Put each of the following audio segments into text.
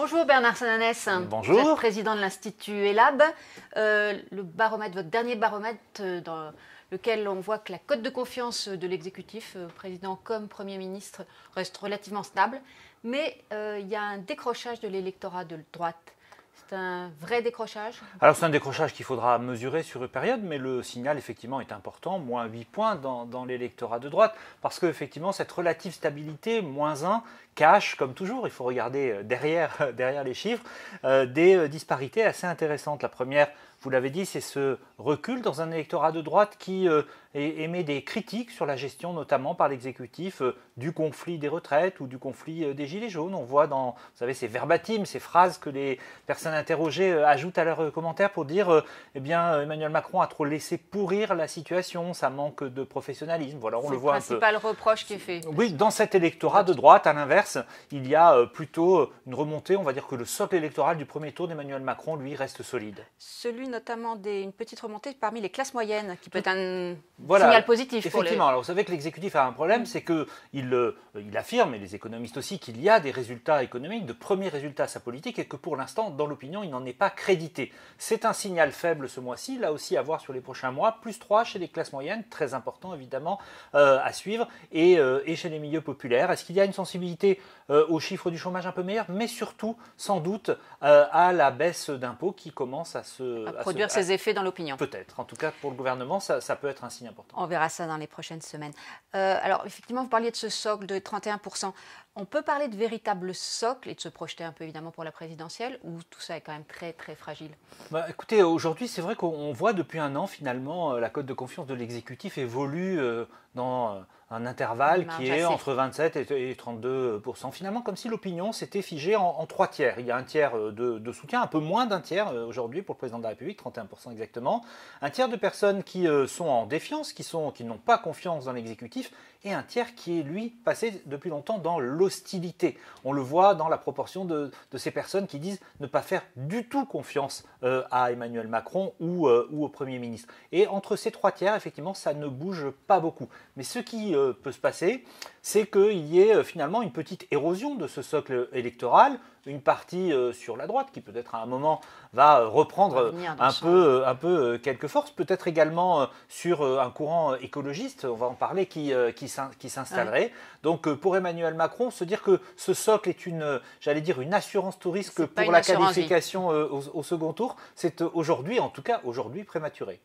Bonjour Bernard Sananès. Bonjour. Vous êtes président de l'Institut ELAB. Le baromètre, votre dernier baromètre dans lequel on voit que la cote de confiance de l'exécutif, président comme Premier ministre, reste relativement stable. Mais il y a un décrochage de l'électorat de droite. C'est un vrai décrochage? Alors c'est un décrochage qu'il faudra mesurer sur une période, mais le signal effectivement est important, moins 8 points dans l'électorat de droite, parce que effectivement cette relative stabilité, moins 1, cache, comme toujours, il faut regarder derrière les chiffres, des disparités assez intéressantes. La première, vous l'avez dit, c'est ce recul dans un électorat de droite qui émet des critiques sur la gestion, notamment par l'exécutif, du conflit des retraites ou du conflit des gilets jaunes. On voit dans, vous savez, ces verbatims, ces phrases que les personnes interrogées ajoutent à leurs commentaires pour dire eh bien, Emmanuel Macron a trop laissé pourrir la situation, ça manque de professionnalisme. Voilà, on le voit un peu. C'est le principal reproche qui est fait. Oui, dans cet électorat de droite, à l'inverse, il y a plutôt une remontée. On va dire que le socle électoral du premier tour d'Emmanuel Macron, lui, reste solide. Celui notamment une petite remontée parmi les classes moyennes, qui peut être un signal positif. Effectivement, alors vous savez que l'exécutif a un problème, c'est qu'il affirme, et les économistes aussi, qu'il y a des résultats économiques, de premiers résultats à sa politique, et que pour l'instant, dans l'opinion, il n'en est pas crédité. C'est un signal faible ce mois-ci, là aussi à voir sur les prochains mois, plus 3 chez les classes moyennes, très important évidemment à suivre, et chez les milieux populaires. Est-ce qu'il y a une sensibilité aux chiffres du chômage un peu meilleurs, mais surtout, sans doute, à la baisse d'impôts qui commence à produire ses effets dans l'opinion? Peut-être. En tout cas, pour le gouvernement, ça peut être un signe important. On verra ça dans les prochaines semaines. Alors, effectivement, vous parliez de ce socle de 31%. On peut parler de véritable socle et de se projeter un peu, évidemment, pour la présidentielle, ou tout ça est quand même très, très fragile? Écoutez, aujourd'hui, c'est vrai qu'on voit depuis un an, finalement, la cote de confiance de l'exécutif évolue dans un intervalle qui est entre 27 et 32%. Finalement, comme si l'opinion s'était figée en 3 tiers. Il y a un tiers de soutien, un peu moins d'un tiers aujourd'hui pour le président de la République, 31% exactement. Un tiers de personnes qui sont en défiance, qui n'ont pas confiance dans l'exécutif, et un tiers qui est, lui, passé depuis longtemps dans l'hostilité. On le voit dans la proportion de ces personnes qui disent ne pas faire du tout confiance à Emmanuel Macron ou au Premier ministre. Et entre ces 3 tiers, effectivement, ça ne bouge pas beaucoup. Mais ce qui peut se passer, c'est qu'il y ait finalement une petite érosion de ce socle électoral, une partie sur la droite qui peut-être à un moment va reprendre un peu quelques forces, peut-être également sur un courant écologiste, on va en parler, qui s'installerait. Ouais. Donc pour Emmanuel Macron, se dire que ce socle est une assurance tout risque pour la qualification au second tour, c'est aujourd'hui, en tout cas aujourd'hui, prématuré.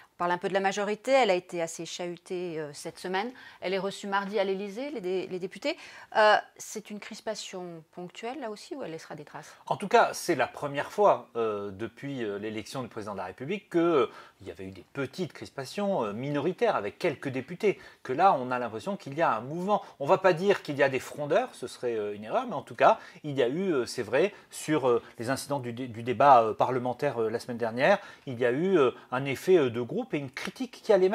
On parle un peu de la majorité, elle a été assez chahutée cette semaine. Elle est reçue mardi à l'Élysée, les députés. C'est une crispation ponctuelle là aussi ou elle laissera des traces? En tout cas, c'est la première fois depuis l'élection du président de la République qu'il y avait eu des petites crispations minoritaires avec quelques députés. Que là, on a l'impression qu'il y a un mouvement. On ne va pas dire qu'il y a des frondeurs, ce serait une erreur, mais en tout cas, il y a eu, c'est vrai, sur les incidents du débat parlementaire la semaine dernière, il y a eu un effet de groupe et une critique qui allait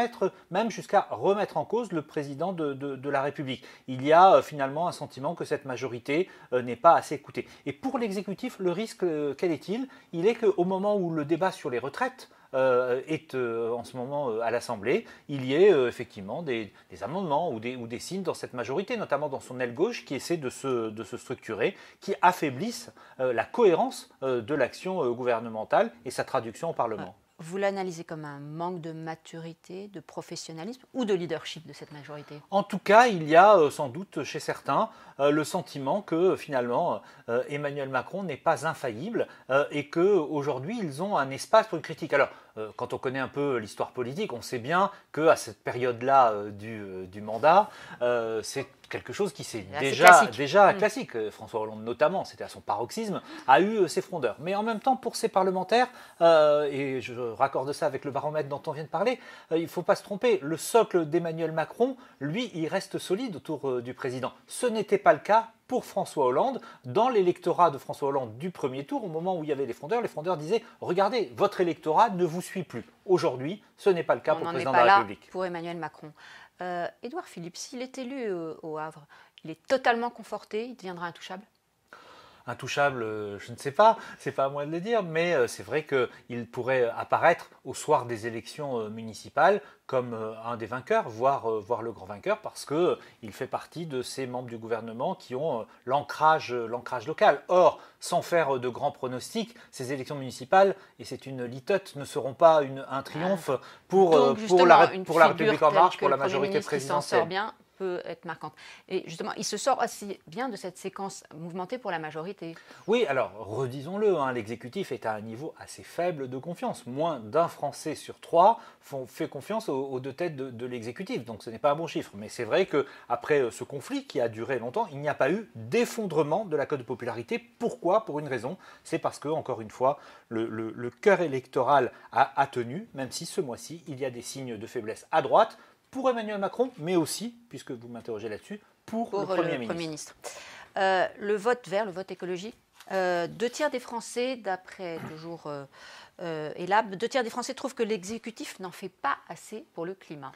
même jusqu'à remettre en cause le président de la République. Il y a finalement un sentiment que cette majorité n'est pas assez écoutée. Et pour l'exécutif, le risque, quel est-il? Il est qu'au moment où le débat sur les retraites est en ce moment à l'Assemblée, il y ait effectivement des amendements ou des signes dans cette majorité, notamment dans son aile gauche, qui essaie de se structurer, qui affaiblissent la cohérence de l'action gouvernementale et sa traduction au Parlement. Vous l'analysez comme un manque de maturité, de professionnalisme ou de leadership de cette majorité? En tout cas, il y a sans doute chez certains le sentiment que finalement Emmanuel Macron n'est pas infaillible et qu'aujourd'hui ils ont un espace pour une critique. Alors, quand on connaît un peu l'histoire politique, on sait bien qu'à cette période-là du mandat, c'est quelque chose qui s'est déjà classique. François Hollande notamment, c'était à son paroxysme, a eu ses frondeurs. Mais en même temps, pour ces parlementaires, et je raccorde ça avec le baromètre dont on vient de parler, il ne faut pas se tromper, le socle d'Emmanuel Macron, lui, il reste solide autour du président. Ce n'était pas le cas pour François Hollande. Dans l'électorat de François Hollande du premier tour, au moment où il y avait les frondeurs disaient « Regardez, votre électorat ne vous suit plus ». Aujourd'hui, ce n'est pas le cas pour le président de la République. Pour Emmanuel Macron. Édouard Philippe, s'il est élu au Havre, il est totalement conforté, il deviendra intouchable? intouchable, je ne sais pas, c'est pas à moi de le dire, mais c'est vrai qu'il pourrait apparaître au soir des élections municipales comme un des vainqueurs, voire le grand vainqueur, parce qu'il fait partie de ces membres du gouvernement qui ont l'ancrage local. Or, sans faire de grands pronostics, ces élections municipales, et c'est une litote, ne seront pas un triomphe pour la République en marche, pour la majorité présidentielle. Peut être marquante. Et justement, il se sort assez bien de cette séquence mouvementée pour la majorité. Oui, alors redisons-le, l'exécutif est à un niveau assez faible de confiance. Moins d'un Français sur 3 fait confiance aux deux têtes de l'exécutif. Donc ce n'est pas un bon chiffre. Mais c'est vrai qu'après ce conflit qui a duré longtemps, il n'y a pas eu d'effondrement de la cote de popularité. Pourquoi? Pour une raison. C'est parce que, encore une fois, le cœur électoral a tenu, même si ce mois-ci, il y a des signes de faiblesse à droite, pour Emmanuel Macron, mais aussi, puisque vous m'interrogez là-dessus, pour le Premier ministre. Le vote vert, le vote écologique, 2 tiers des Français, d'après toujours Elab, 2 tiers des Français trouvent que l'exécutif n'en fait pas assez pour le climat.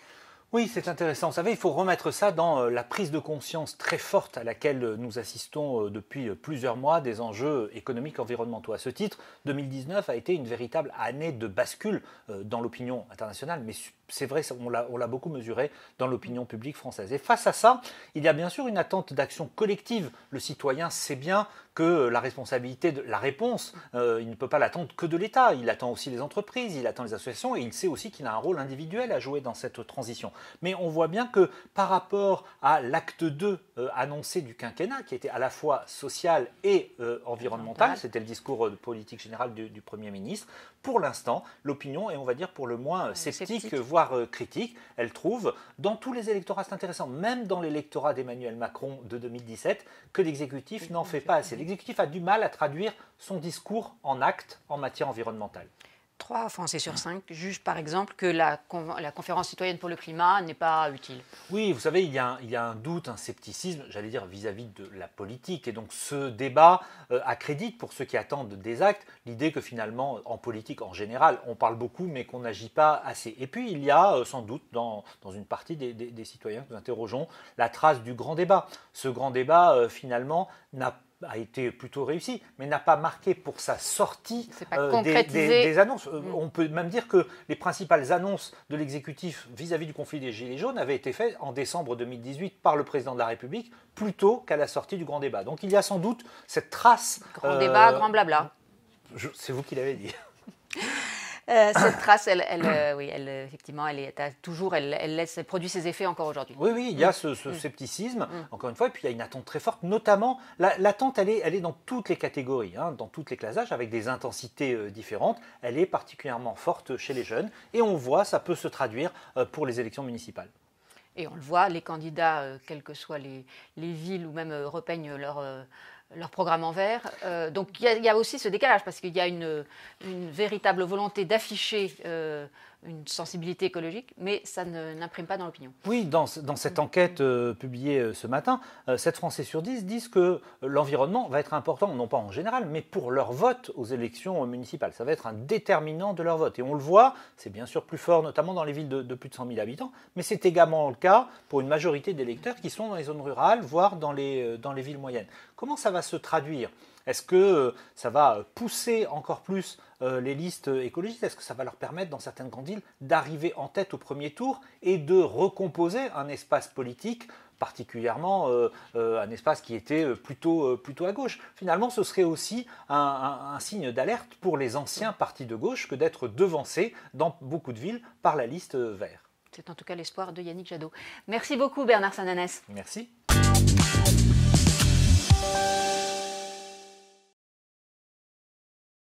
Oui, c'est intéressant. Vous savez, il faut remettre ça dans la prise de conscience très forte à laquelle nous assistons depuis plusieurs mois des enjeux économiques et environnementaux. À ce titre, 2019 a été une véritable année de bascule dans l'opinion internationale, mais c'est vrai, on l'a beaucoup mesuré dans l'opinion publique française. Et face à ça, il y a bien sûr une attente d'action collective. Le citoyen sait bien que la responsabilité, la réponse, il ne peut pas l'attendre que de l'État. Il attend aussi les entreprises, il attend les associations et il sait aussi qu'il a un rôle individuel à jouer dans cette transition. Mais on voit bien que par rapport à l'acte 2 annoncé du quinquennat, qui était à la fois social et environnemental, c'était le discours de politique générale du Premier ministre, pour l'instant, l'opinion est, on va dire, pour le moins sceptique, voire critique. Elle trouve, dans tous les électorats, c'est intéressant, même dans l'électorat d'Emmanuel Macron de 2017, que l'exécutif n'en fait pas assez. L'exécutif a du mal à traduire son discours en actes en matière environnementale. 3 Français sur 5 jugent par exemple que la conférence citoyenne pour le climat n'est pas utile. Oui, vous savez, il y a un doute, un scepticisme, j'allais dire, vis-à-vis de la politique. Et donc ce débat accrédite, pour ceux qui attendent des actes, l'idée que finalement, en politique en général, on parle beaucoup mais qu'on n'agit pas assez. Et puis il y a sans doute dans une partie des citoyens que nous interrogeons la trace du grand débat. Ce grand débat, finalement, a été plutôt réussi, mais n'a pas marqué pour sa sortie des annonces. On peut même dire que les principales annonces de l'exécutif vis-à-vis du conflit des Gilets jaunes avaient été faites en décembre 2018 par le président de la République, plutôt qu'à la sortie du grand débat. Donc il y a sans doute cette trace... Grand débat, grand blabla. C'est vous qui l'avez dit. Cette trace, effectivement, elle produit ses effets encore aujourd'hui. Oui, il y a ce scepticisme, encore une fois, et puis il y a une attente très forte, notamment, l'attente, elle est dans toutes les catégories, dans toutes les classes d'âge, avec des intensités différentes. Elle est particulièrement forte chez les jeunes, et on voit, ça peut se traduire pour les élections municipales. Et on le voit, les candidats, quelles que soient les villes, ou même repeignent leur programme en vert. Donc il y a aussi ce décalage, parce qu'il y a une véritable volonté d'afficher une sensibilité écologique, mais ça n'imprime pas dans l'opinion. Oui, dans cette enquête publiée ce matin, 7 Français sur 10 disent que l'environnement va être important, non pas en général, mais pour leur vote aux élections municipales. Ça va être un déterminant de leur vote. Et on le voit, c'est bien sûr plus fort, notamment dans les villes de plus de 100 000 habitants, mais c'est également le cas pour une majorité d'électeurs qui sont dans les zones rurales, voire dans les villes moyennes. Comment ça va se traduire ? Est-ce que ça va pousser encore plus les listes écologistes? Est-ce que ça va leur permettre, dans certaines grandes villes, d'arriver en tête au premier tour et de recomposer un espace politique, particulièrement un espace qui était plutôt à gauche? Finalement, ce serait aussi un signe d'alerte pour les anciens partis de gauche que d'être devancés dans beaucoup de villes par la liste vert. C'est en tout cas l'espoir de Yannick Jadot. Merci beaucoup Bernard Sananès. Merci.